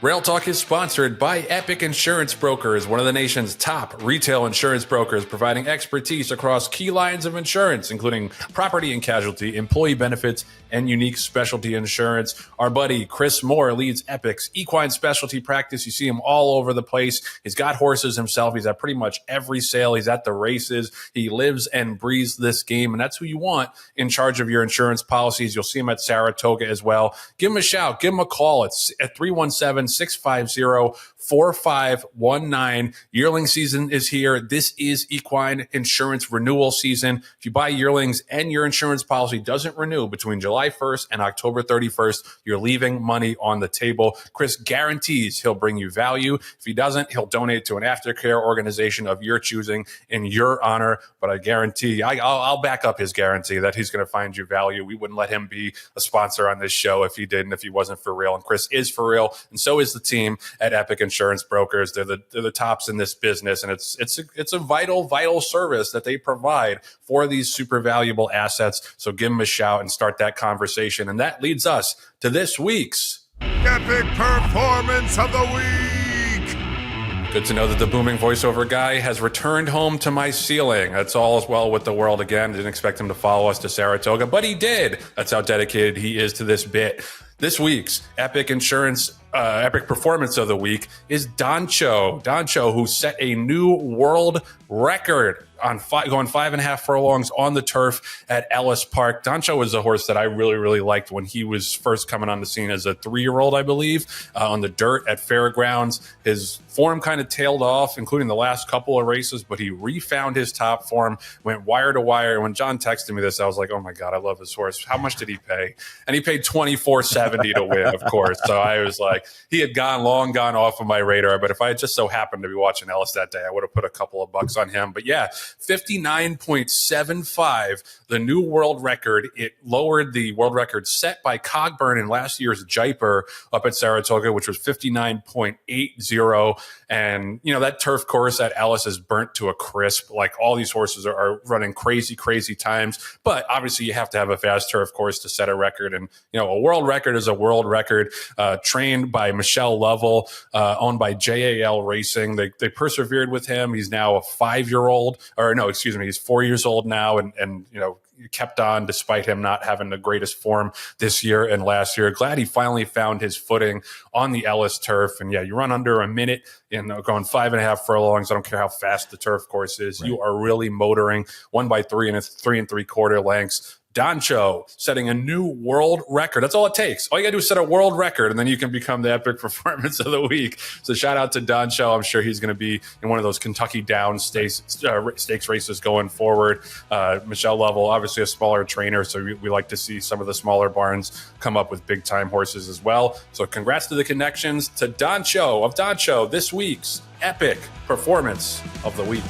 Rail Talk is sponsored by Epic Insurance Brokers, one of the nation's top retail insurance brokers, providing expertise across key lines of insurance, including property and casualty, employee benefits, and unique specialty insurance. Our buddy Chris Moore leads Epic's equine specialty practice. You see him all over the place. He's got horses himself. He's at pretty much every sale. He's at the races. He lives and breathes this game, and that's who you want in charge of your insurance policies. You'll see him at Saratoga as well. Give him a shout. Give him a call. It's at 317-650-4519. Yearling season is here. This is equine insurance renewal season. If you buy yearlings and your insurance policy doesn't renew between July 1st and October 31st, you're leaving money on the table. Chris guarantees he'll bring you value. If he doesn't, he'll donate to an aftercare organization of your choosing in your honor. But I guarantee, I'll back up his guarantee that he's going to find you value. We wouldn't let him be a sponsor on this show if he didn't, if he wasn't for real. And Chris is for real, and so is the team at Epic Insurance Brokers. They're the tops in this business, and it's a vital service that they provide for these super valuable assets. So give them a shout and start that conversation. And that leads us to this week's Epic Performance of the Week. Good to know that the booming voiceover guy has returned home to my ceiling. That's all is well with the world again. Didn't expect him to follow us to Saratoga, but he did. That's how dedicated he is to this bit. This week's Epic Performance of the Week is Doncho, who set a new world record on going 5.5 furlongs on the turf at Ellis Park. Doncho was a horse that I really liked when he was first coming on the scene as a 3-year-old, I believe, on the dirt at Fairgrounds. His form kind of tailed off, including the last couple of races, but he refound his top form, went wire to wire. And when John texted me this, I was like, oh my God, I love this horse. How much did he pay? And he paid $24.70 to win, of course. So I was like, he had long gone off of my radar. But if I had just so happened to be watching Ellis that day, I would have put a couple of bucks on him. But yeah, 59.75, the new world record. It lowered the world record set by Cogburn in last year's Jaipur up at Saratoga, which was 59.80. And, that turf course at Ellis is burnt to a crisp. Like, all these horses are running crazy times. But obviously you have to have a fast turf course to set a record. And, a world record is a world record, trained by Michelle Lovell, owned by JAL Racing. They persevered with him. He's now a 5-year-old, he's 4 years old now. And kept on despite him not having the greatest form this year and last year. Glad he finally found his footing on the Ellis turf. And yeah, you run under a minute in going 5.5 furlongs. I don't care how fast the turf course is. Right. You are really motoring 1 by 3 and 3 3/4 lengths. Doncho setting a new world record. That's all it takes. All you got to do is set a world record, and then you can become the Epic Performance of the Week. So shout out to Doncho. I'm sure he's going to be in one of those Kentucky Downs stakes races going forward. Michelle Lovell, obviously a smaller trainer, so we like to see some of the smaller barns come up with big-time horses as well. So congrats to the connections to Doncho of Doncho, this week's Epic Performance of the Week.